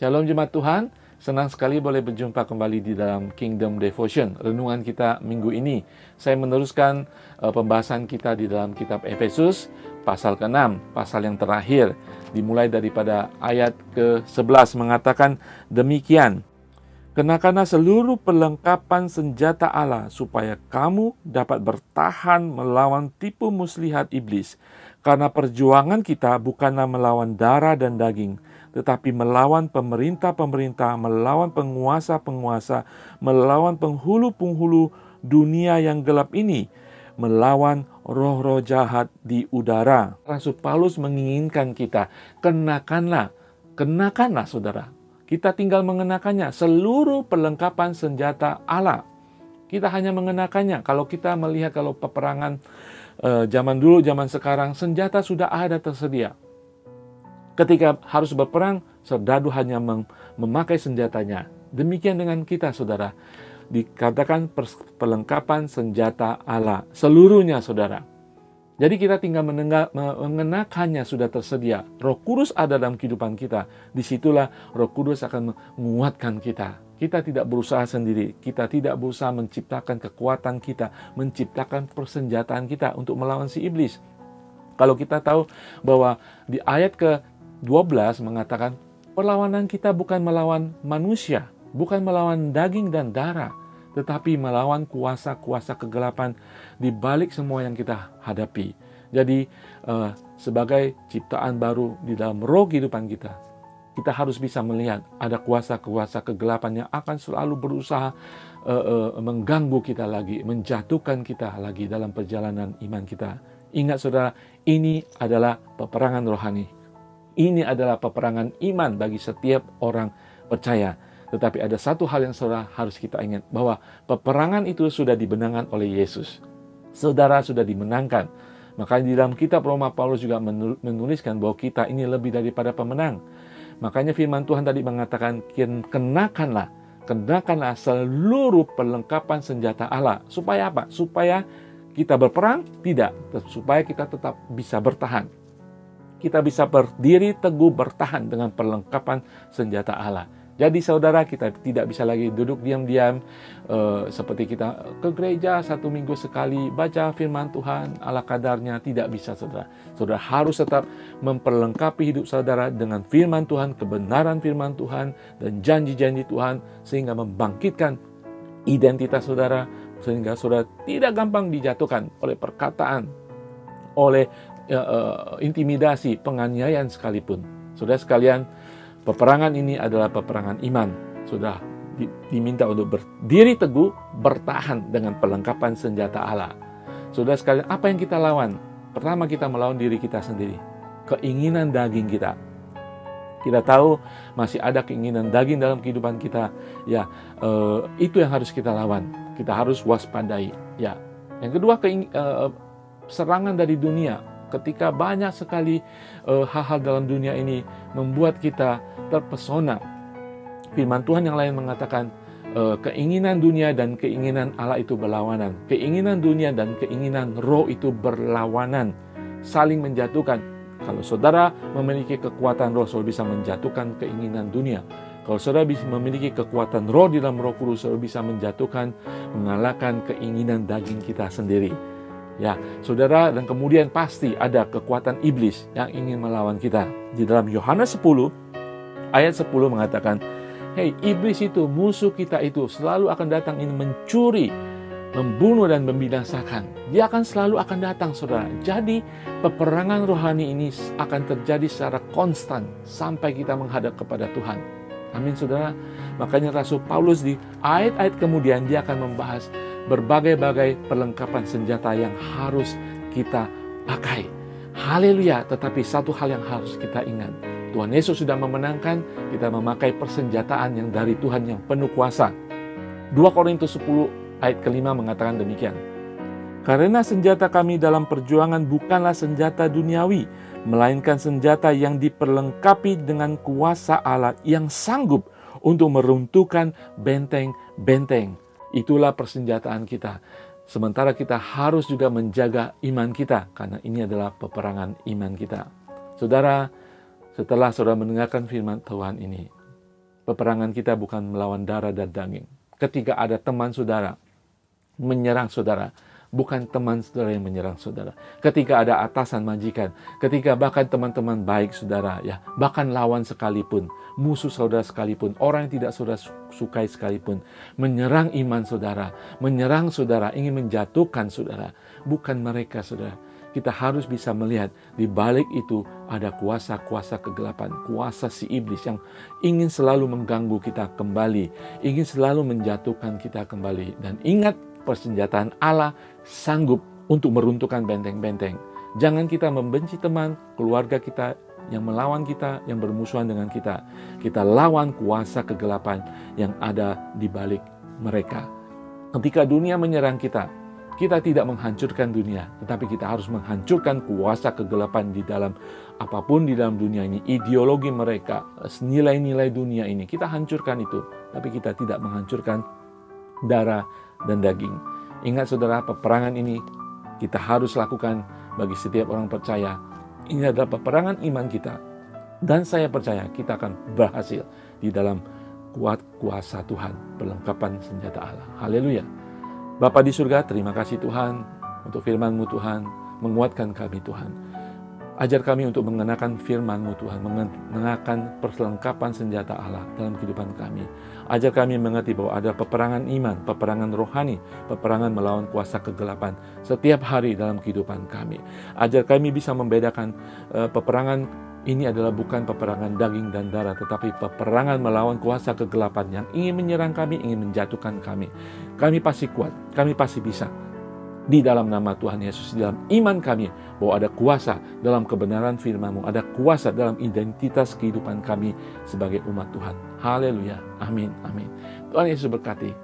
Shalom Jemaat Tuhan, senang sekali boleh berjumpa kembali di dalam Kingdom Devotion, renungan kita minggu ini. Saya meneruskan pembahasan kita di dalam kitab Efesus, pasal ke-6, pasal yang terakhir. Dimulai daripada ayat ke-11 mengatakan demikian. Kenakanlah seluruh perlengkapan senjata Allah supaya kamu dapat bertahan melawan tipu muslihat iblis. Karena perjuangan kita bukanlah melawan darah dan daging, tetapi melawan pemerintah-pemerintah, melawan penguasa-penguasa, melawan penghulu-penghulu dunia yang gelap ini, melawan roh-roh jahat di udara. Rasul Paulus menginginkan kita, kenakanlah saudara. Kita tinggal mengenakannya, seluruh perlengkapan senjata Allah. Kita hanya mengenakannya. Kalau kita melihat kalau peperangan zaman dulu, zaman sekarang, senjata sudah ada tersedia. Ketika harus berperang, serdadu hanya memakai senjatanya. Demikian dengan kita, saudara. Dikatakan perlengkapan senjata Allah. Seluruhnya, saudara. Jadi kita tinggal mengenakannya sudah tersedia. Roh Kudus ada dalam kehidupan kita. Disitulah Roh Kudus akan menguatkan kita. Kita tidak berusaha sendiri. Kita tidak berusaha menciptakan kekuatan kita, menciptakan persenjataan kita untuk melawan si iblis. Kalau kita tahu bahwa di ayat ke-12 mengatakan perlawanan kita bukan melawan manusia, bukan melawan daging dan darah, tetapi melawan kuasa-kuasa kegelapan di balik semua yang kita hadapi. Jadi sebagai ciptaan baru di dalam roh kehidupan kita, kita harus bisa melihat ada kuasa-kuasa kegelapan yang akan selalu berusaha mengganggu kita lagi, menjatuhkan kita lagi dalam perjalanan iman kita. Ingat saudara, ini adalah peperangan rohani. Ini adalah peperangan iman bagi setiap orang percaya. Tetapi ada satu hal yang saudara harus kita ingat, bahwa peperangan itu sudah dimenangkan oleh Yesus. Saudara sudah dimenangkan. Makanya di dalam kitab Roma, Paulus juga menuliskan bahwa kita ini lebih daripada pemenang. Makanya firman Tuhan tadi mengatakan, kenakanlah seluruh perlengkapan senjata Allah. Supaya apa? Supaya kita berperang? Tidak. Supaya kita tetap bisa bertahan. Kita bisa berdiri teguh bertahan dengan perlengkapan senjata Allah. Jadi saudara, kita tidak bisa lagi duduk diam-diam seperti kita ke gereja 1 minggu sekali, baca firman Tuhan ala kadarnya. Tidak bisa saudara. Saudara harus tetap memperlengkapi hidup saudara dengan firman Tuhan, kebenaran firman Tuhan, dan janji-janji Tuhan, sehingga membangkitkan identitas saudara, sehingga saudara tidak gampang dijatuhkan oleh perkataan, oleh intimidasi, penganiayaan sekalipun. Saudara sekalian, peperangan ini adalah peperangan iman. Sudah diminta untuk berdiri teguh, bertahan dengan perlengkapan senjata Allah. Saudara sekalian, apa yang kita lawan? Pertama, kita melawan diri kita sendiri. Keinginan daging kita. Kita tahu masih ada keinginan daging dalam kehidupan kita. Ya, itu yang harus kita lawan. Kita harus waspadai. Ya. Yang kedua, serangan dari dunia. Ketika banyak sekali hal-hal dalam dunia ini membuat kita terpesona. Firman Tuhan yang lain mengatakan keinginan dunia dan keinginan Allah itu berlawanan. Keinginan dunia dan keinginan roh itu berlawanan, saling menjatuhkan. Kalau saudara memiliki kekuatan roh, saudara bisa menjatuhkan keinginan dunia. Kalau saudara bisa memiliki kekuatan roh di dalam Roh Kudus, saudara bisa menjatuhkan, mengalahkan keinginan daging kita sendiri. Ya, saudara, dan kemudian pasti ada kekuatan iblis yang ingin melawan kita. Di dalam Yohanes 10, ayat 10 mengatakan, "Hei, iblis itu, musuh kita itu, selalu akan datang ingin mencuri, membunuh dan membinasakan." Dia selalu akan datang, saudara. Jadi, peperangan rohani ini akan terjadi secara konstan sampai kita menghadap kepada Tuhan. Amin, saudara. Makanya Rasul Paulus di ayat-ayat kemudian dia akan membahas berbagai-bagai perlengkapan senjata yang harus kita pakai. Haleluya. Tetapi satu hal yang harus kita ingat, Tuhan Yesus sudah memenangkan. Kita memakai persenjataan yang dari Tuhan yang penuh kuasa. 2 Korintus 10 ayat ke-5 mengatakan demikian. Karena senjata kami dalam perjuangan bukanlah senjata duniawi, melainkan senjata yang diperlengkapi dengan kuasa Allah yang sanggup untuk meruntuhkan benteng-benteng. Itulah persenjataan kita. Sementara kita harus juga menjaga iman kita, karena ini adalah peperangan iman kita. Saudara, setelah saudara mendengarkan firman Tuhan ini, Peperangan kita bukan melawan darah dan daging. Ketika ada teman saudara menyerang saudara, bukan teman saudara yang menyerang saudara. Ketika ada atasan majikan, ketika bahkan teman-teman baik saudara, ya, bahkan lawan sekalipun, musuh saudara sekalipun, orang yang tidak saudara sukai sekalipun, menyerang iman saudara, menyerang saudara, ingin menjatuhkan saudara, bukan mereka saudara. Kita harus bisa melihat di balik itu ada kuasa-kuasa kegelapan, kuasa si iblis yang ingin selalu mengganggu kita kembali, ingin selalu menjatuhkan kita kembali. Dan ingat, persenjataan Allah sanggup untuk meruntuhkan benteng-benteng. Jangan kita membenci teman, keluarga kita yang melawan kita, yang bermusuhan dengan kita. Kita lawan kuasa kegelapan yang ada di balik mereka. Ketika dunia menyerang kita, kita tidak menghancurkan dunia, tetapi kita harus menghancurkan kuasa kegelapan di dalam apapun di dalam dunia ini. Ideologi mereka, nilai-nilai dunia ini, kita hancurkan itu. Tapi kita tidak menghancurkan darah dan daging. Ingat saudara, peperangan ini kita harus lakukan bagi setiap orang percaya. Ini adalah peperangan iman kita. Dan saya percaya kita akan berhasil di dalam kuat kuasa Tuhan, perlengkapan senjata Allah. Haleluya. Bapa di surga, terima kasih Tuhan untuk firman-Mu Tuhan, menguatkan kami Tuhan. Ajar kami untuk mengenakan firman-Mu Tuhan, mengenakan perlengkapan senjata Allah dalam kehidupan kami. Ajar kami mengerti bahwa ada peperangan iman, peperangan rohani, peperangan melawan kuasa kegelapan setiap hari dalam kehidupan kami. Ajar kami bisa membedakan peperangan ini adalah bukan peperangan daging dan darah, tetapi peperangan melawan kuasa kegelapan yang ingin menyerang kami, ingin menjatuhkan kami. Kami pasti kuat, kami pasti bisa. Di dalam nama Tuhan Yesus, di dalam iman kami, bahwa ada kuasa dalam kebenaran firman-Mu, ada kuasa dalam identitas kehidupan kami sebagai umat Tuhan. Haleluya, amin, amin. Tuhan Yesus berkati.